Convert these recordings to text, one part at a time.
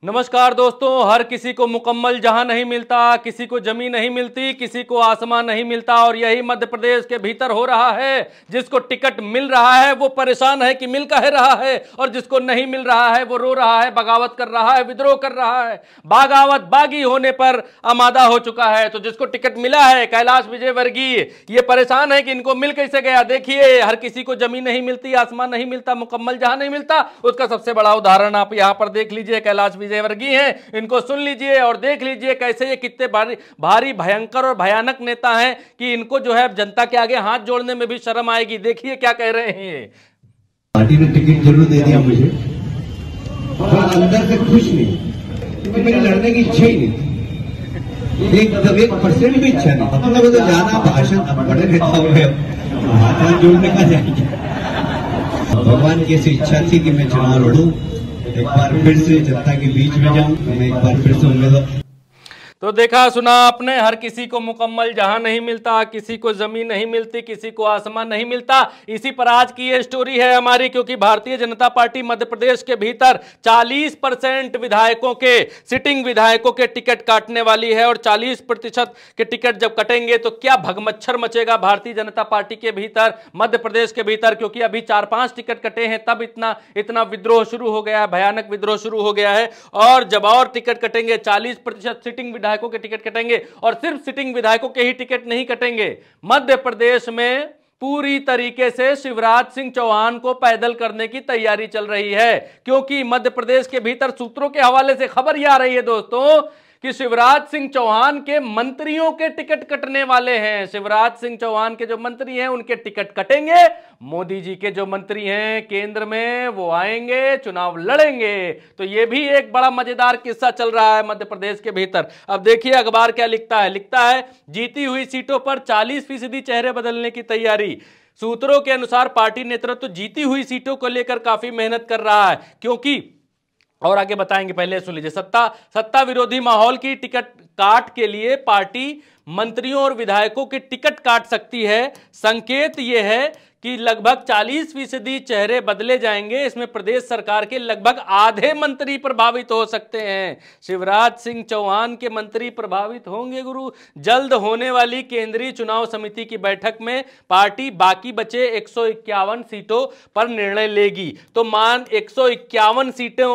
नमस्कार दोस्तों, हर किसी को मुकम्मल जहां नहीं मिलता, किसी को जमीन नहीं मिलती, किसी को आसमान नहीं मिलता। और यही मध्य प्रदेश के भीतर हो रहा है। जिसको टिकट मिल रहा है वो परेशान है कि मिल काहे रहा है, और जिसको नहीं मिल रहा है वो रो रहा है, बगावत कर रहा है, विद्रोह कर रहा है, बगावत बागी होने पर आमादा हो चुका है। तो जिसको टिकट मिला है, कैलाश विजयवर्गीय, ये परेशान है कि इनको मिल कैसे गया। देखिए, हर किसी को जमीन नहीं मिलती, आसमान नहीं मिलता, मुकम्मल जहां नहीं मिलता, उसका सबसे बड़ा उदाहरण आप यहां पर देख लीजिए। कैलाश विजयवर्गीय हैं, इनको सुन लीजिए और देख लीजिए कैसे ये कितने भारी भयंकर और भयानक नेता हैं कि इनको जो है जनता के आगे हाथ जोड़ने में भी शर्म आएगी। देखिए क्या कह रहे हैं। पार्टी ने टिकट जरूर दे दिया मुझे, और अंदर से खुश नहीं, क्योंकि मेरी लड़ने की इच्छा ही नहीं थी। 1% भी इच्छा नहीं। अपने को तो जाना भाषण बड़े नेताओं में हाथ जोड़ने का जाएंगे। भगवान की ऐसी इच्छा थी कि मैं चुनाव लड़ूं, एक बार फिर से जनता के बीच में जाऊं, मैं एक बार फिर से उम्मीदवार। तो देखा सुना आपने, हर किसी को मुकम्मल जहां नहीं मिलता, किसी को जमीन नहीं मिलती, किसी को आसमान नहीं मिलता। इसी पर आज की ये स्टोरी है हमारी, क्योंकि भारतीय जनता पार्टी मध्य प्रदेश के भीतर 40% विधायकों के, सिटिंग विधायकों के टिकट काटने वाली है। और 40% के टिकट जब कटेंगे तो क्या भगमच्छर मचेगा भारतीय जनता पार्टी के भीतर, मध्य प्रदेश के भीतर। क्योंकि अभी 4-5 टिकट कटे हैं, तब इतना विद्रोह शुरू हो गया है, भयानक विद्रोह शुरू हो गया है। और जब और टिकट कटेंगे, 40% सिटिंग विधायकों के टिकट कटेंगे, और सिर्फ सिटिंग विधायकों के ही टिकट नहीं कटेंगे। मध्य प्रदेश में पूरी तरीके से शिवराज सिंह चौहान को पैदल करने की तैयारी चल रही है। क्योंकि मध्य प्रदेश के भीतर सूत्रों के हवाले से खबर यह आ रही है दोस्तों कि शिवराज सिंह चौहान के मंत्रियों के टिकट कटने वाले हैं। शिवराज सिंह चौहान के जो मंत्री हैं उनके टिकट कटेंगे। मोदी जी के जो मंत्री हैं केंद्र में, वो आएंगे, चुनाव लड़ेंगे। तो ये भी एक बड़ा मजेदार किस्सा चल रहा है मध्य प्रदेश के भीतर। अब देखिए अखबार क्या लिखता है, जीती हुई सीटों पर 40% चेहरे बदलने की तैयारी। सूत्रों के अनुसार पार्टी नेतृत्व जीती हुई सीटों को लेकर काफी मेहनत कर रहा है। क्योंकि, और आगे बताएंगे, पहले सुन लीजिए। सत्ता विरोधी माहौल की टिकट काट के लिए पार्टी मंत्रियों और विधायकों के टिकट काट सकती है। संकेत यह है कि लगभग 40% चेहरे बदले जाएंगे। इसमें प्रदेश सरकार के लगभग आधे मंत्री प्रभावित हो सकते हैं। शिवराज सिंह चौहान के मंत्री प्रभावित होंगे गुरु। जल्द होने वाली केंद्रीय चुनाव समिति की बैठक में पार्टी बाकी बचे 151 सीटों पर निर्णय लेगी। तो मान 151 सीटें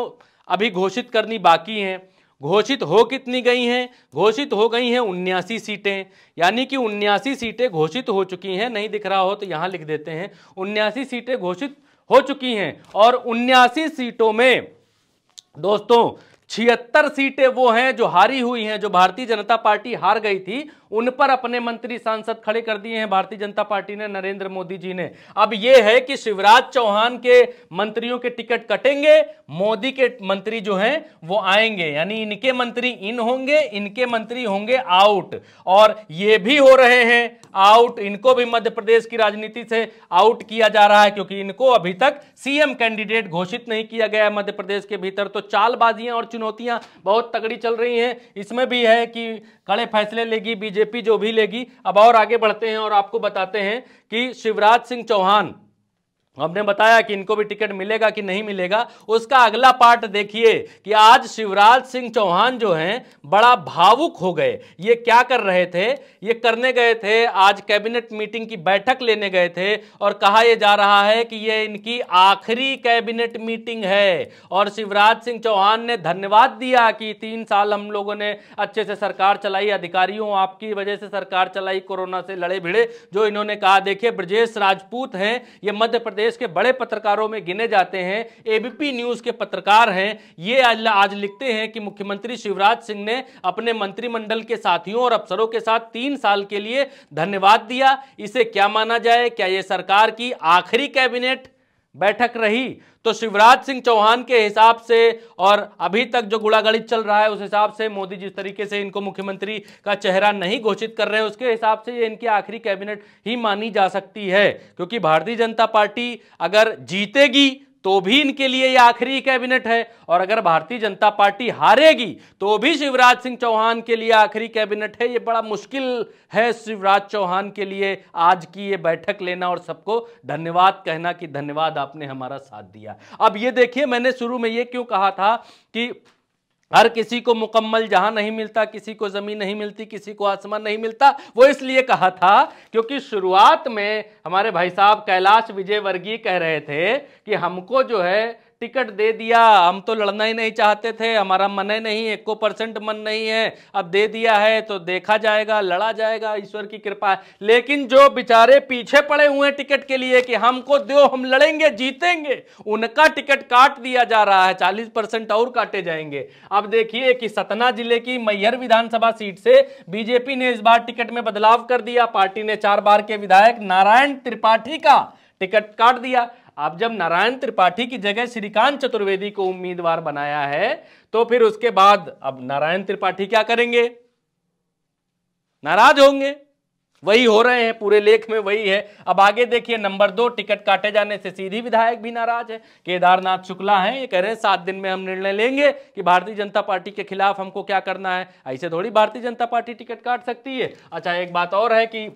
अभी घोषित करनी बाकी हैं। घोषित हो कितनी गई हैं? घोषित हो गई हैं 79 सीटें, यानी कि 79 सीटें घोषित हो चुकी हैं। नहीं दिख रहा हो तो यहां लिख देते हैं, 79 सीटें घोषित हो चुकी हैं। और 79 सीटों में दोस्तों 76 सीटें वो हैं जो हारी हुई हैं, जो भारतीय जनता पार्टी हार गई थी। उन पर अपने मंत्री सांसद खड़े कर दिए हैं भारतीय जनता पार्टी ने, नरेंद्र मोदी जी ने। अब यह है कि शिवराज चौहान के मंत्रियों के टिकट कटेंगे, मोदी के मंत्री जो हैं वो आएंगे, यानी इनके मंत्री इन होंगे, इनके मंत्री होंगे आउट। और ये भी हो रहे हैं आउट, इनको भी मध्य प्रदेश की राजनीति से आउट किया जा रहा है, क्योंकि इनको अभी तक सीएम कैंडिडेट घोषित नहीं किया गया है मध्य प्रदेश के भीतर। तो चालबाजियां और चुनौतियां बहुत तगड़ी चल रही हैं। इसमें भी है कि कड़े फैसले लेगी बीजेपी, जो भी लेगी। अब और आगे बढ़ते हैं और आपको बताते हैं कि शिवराज सिंह चौहान, हमने बताया कि इनको भी टिकट मिलेगा कि नहीं मिलेगा। उसका अगला पार्ट देखिए कि आज शिवराज सिंह चौहान जो हैं बड़ा भावुक हो गए। ये क्या कर रहे थे? ये करने गए थे, आज कैबिनेट मीटिंग की बैठक लेने गए थे, और कहा यह जा रहा है कि ये इनकी आखिरी कैबिनेट मीटिंग है। और शिवराज सिंह चौहान ने धन्यवाद दिया कि 3 साल हम लोगों ने अच्छे से सरकार चलाई, अधिकारियों आपकी वजह से सरकार चलाई, कोरोना से लड़े भिड़े, जो इन्होंने कहा। देखिए ब्रजेश राजपूत हैं, ये मध्य प्रदेश के बड़े पत्रकारों में गिने जाते हैं, एबीपी न्यूज के पत्रकार हैं। ये आज लिखते हैं कि मुख्यमंत्री शिवराज सिंह ने अपने मंत्रिमंडल के साथियों और अफसरों के साथ 3 साल के लिए धन्यवाद दिया। इसे क्या माना जाए? क्या यह सरकार की आखिरी कैबिनेट बैठक रही? तो शिवराज सिंह चौहान के हिसाब से, और अभी तक जो गुड़ागड़ित चल रहा है उस हिसाब से, मोदी जिस तरीके से इनको मुख्यमंत्री का चेहरा नहीं घोषित कर रहे हैं, उसके हिसाब से ये इनकी आखिरी कैबिनेट ही मानी जा सकती है। क्योंकि भारतीय जनता पार्टी अगर जीतेगी तो भी इनके लिए यह आखिरी कैबिनेट है, और अगर भारतीय जनता पार्टी हारेगी तो भी शिवराज सिंह चौहान के लिए आखिरी कैबिनेट है। यह बड़ा मुश्किल है शिवराज चौहान के लिए आज की ये बैठक लेना और सबको धन्यवाद कहना कि धन्यवाद आपने हमारा साथ दिया। अब ये देखिए, मैंने शुरू में ये क्यों कहा था कि हर किसी को मुकम्मल जहां नहीं मिलता, किसी को जमीन नहीं मिलती, किसी को आसमान नहीं मिलता। वो इसलिए कहा था क्योंकि शुरुआत में हमारे भाई साहब कैलाश विजयवर्गीय कह रहे थे कि हमको जो है टिकट दे दिया, हम तो लड़ना ही नहीं चाहते थे, हमारा मन ही नहीं, 1% मन नहीं है, अब दे दिया है तो देखा जाएगा, लड़ा जाएगा, ईश्वर की कृपा है। लेकिन जो बेचारे पीछे पड़े हुए हैं टिकट के लिए कि हमको दो, हम लड़ेंगे, जीतेंगे, उनका टिकट काट दिया जा रहा है, 40% और काटे जाएंगे। अब देखिए कि सतना जिले की मैहर विधानसभा सीट से बीजेपी ने इस बार टिकट में बदलाव कर दिया। पार्टी ने 4 बार के विधायक नारायण त्रिपाठी का टिकट काट दिया। अब जब नारायण त्रिपाठी की जगह श्रीकांत चतुर्वेदी को उम्मीदवार बनाया है तो फिर उसके बाद अब नारायण त्रिपाठी क्या करेंगे? नाराज होंगे। वही हो रहे हैं, पूरे लेख में वही है। अब आगे देखिए, नंबर 2, टिकट काटे जाने से सीधी विधायक भी नाराज है। केदारनाथ शुक्ला हैं, ये कह रहे हैं 7 दिन में हम निर्णय लेंगे कि भारतीय जनता पार्टी के खिलाफ हमको क्या करना है। ऐसे थोड़ी भारतीय जनता पार्टी टिकट काट सकती है। अच्छा, एक बात और है कि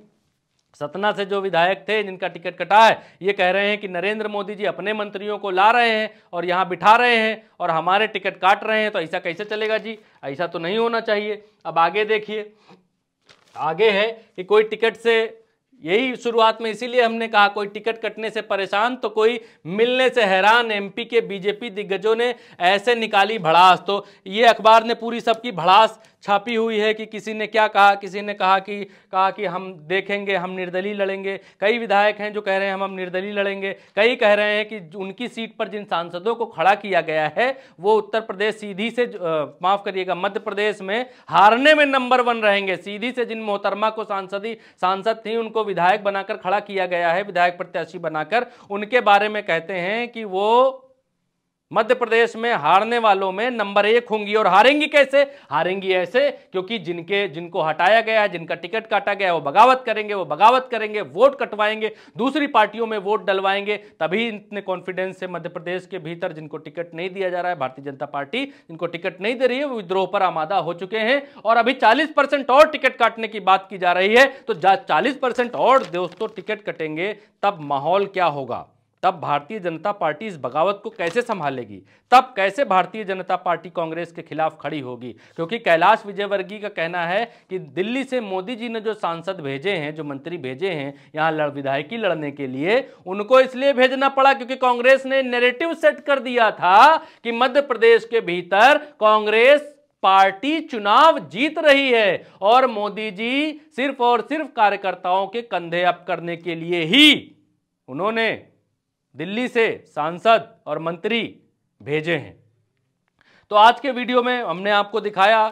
सतना से जो विधायक थे जिनका टिकट कटा है, ये कह रहे हैं कि नरेंद्र मोदी जी अपने मंत्रियों को ला रहे हैं और यहाँ बिठा रहे हैं और हमारे टिकट काट रहे हैं, तो ऐसा कैसे चलेगा जी? ऐसा तो नहीं होना चाहिए। अब आगे देखिए, आगे है कि कोई टिकट से, यही शुरुआत में इसीलिए हमने कहा कोई टिकट कटने से परेशान तो कोई मिलने से हैरान। एमपी के बीजेपी दिग्गजों ने ऐसे निकाली भड़ास। तो ये अखबार ने पूरी सबकी भड़ास छापी हुई है कि किसी ने क्या कहा, किसी ने कहा कि हम देखेंगे, हम निर्दलीय लड़ेंगे। कई विधायक हैं जो कह रहे हैं हम निर्दलीय लड़ेंगे। कई कह रहे हैं कि उनकी सीट पर जिन सांसदों को खड़ा किया गया है वो उत्तर प्रदेश सीधी से, माफ करिएगा, मध्य प्रदेश में हारने में नंबर 1 रहेंगे। सीधी से जिन मोहतरमा को सांसद थी उनको विधायक बनाकर खड़ा किया गया है, विधायक प्रत्याशी बनाकर, उनके बारे में कहते हैं कि वो मध्य प्रदेश में हारने वालों में नंबर 1 होंगी। और हारेंगी कैसे? हारेंगी ऐसे क्योंकि जिनको हटाया गया है, जिनका टिकट काटा गया है, वो बगावत करेंगे, वोट कटवाएंगे, दूसरी पार्टियों में वोट डलवाएंगे। तभी इतने कॉन्फिडेंस से मध्य प्रदेश के भीतर जिनको टिकट नहीं दिया जा रहा है, भारतीय जनता पार्टी जिनको टिकट नहीं दे रही है, वो विद्रोह पर आमादा हो चुके हैं। और अभी 40% और टिकट काटने की बात की जा रही है। तो 40% और दोस्तों टिकट कटेंगे, तब माहौल क्या होगा? तब भारतीय जनता पार्टी इस बगावत को कैसे संभालेगी? तब कैसे भारतीय जनता पार्टी कांग्रेस के खिलाफ खड़ी होगी? क्योंकि कैलाश विजयवर्गीय का कहना है कि दिल्ली से मोदी जी ने जो सांसद भेजे हैं, जो मंत्री भेजे हैं यहाँ विधायकी लड़ने के लिए, उनको इसलिए भेजना पड़ा क्योंकि कांग्रेस ने नैरेटिव सेट कर दिया था कि मध्य प्रदेश के भीतर कांग्रेस पार्टी चुनाव जीत रही है और मोदी जी सिर्फ और सिर्फ कार्यकर्ताओं के कंधे अप करने के लिए ही उन्होंने दिल्ली से सांसद और मंत्री भेजे हैं। तो आज के वीडियो में हमने आपको दिखाया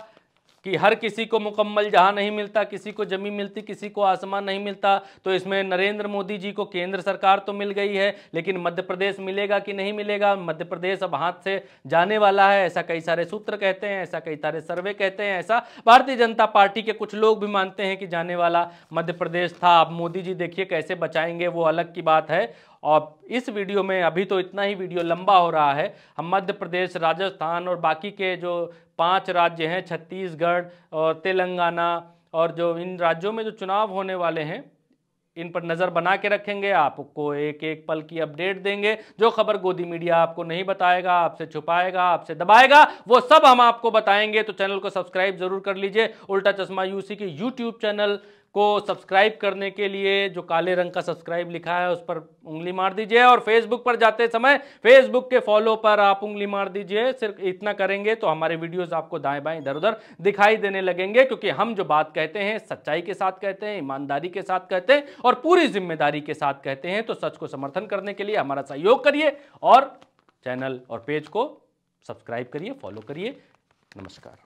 कि हर किसी को मुकम्मल जहां नहीं मिलता, किसी को जमीन मिलती, किसी को आसमान नहीं मिलता। तो इसमें नरेंद्र मोदी जी को केंद्र सरकार तो मिल गई है, लेकिन मध्य प्रदेश मिलेगा कि नहीं मिलेगा? मध्य प्रदेश अब हाथ से जाने वाला है, ऐसा कई सारे सूत्र कहते हैं, ऐसा कई सारे सर्वे कहते हैं, ऐसा भारतीय जनता पार्टी के कुछ लोग भी मानते हैं कि जाने वाला मध्य प्रदेश था। अब मोदी जी देखिए कैसे बचाएंगे, वो अलग की बात है। और इस वीडियो में अभी तो इतना ही, वीडियो लंबा हो रहा है। हम मध्य प्रदेश, राजस्थान और बाकी के जो 5 राज्य हैं, छत्तीसगढ़ और तेलंगाना, और जो इन राज्यों में जो चुनाव होने वाले हैं, इन पर नज़र बना के रखेंगे। आपको एक एक पल की अपडेट देंगे। जो खबर गोदी मीडिया आपको नहीं बताएगा, आपसे छुपाएगा, आपसे दबाएगा, वो सब हम आपको बताएंगे। तो चैनल को सब्सक्राइब जरूर कर लीजिए। उल्टा चश्मा यूसी के यूट्यूब चैनल को सब्सक्राइब करने के लिए जो काले रंग का सब्सक्राइब लिखा है उस पर उंगली मार दीजिए, और फेसबुक पर जाते समय फेसबुक के फॉलो पर आप उंगली मार दीजिए। सिर्फ इतना करेंगे तो हमारे वीडियोस आपको दाएं बाएं इधर उधर दिखाई देने लगेंगे, क्योंकि हम जो बात कहते हैं सच्चाई के साथ कहते हैं, ईमानदारी के साथ कहते हैं और पूरी जिम्मेदारी के साथ कहते हैं। तो सच को समर्थन करने के लिए हमारा सहयोग करिए और चैनल और पेज को सब्सक्राइब करिए, फॉलो करिए। नमस्कार।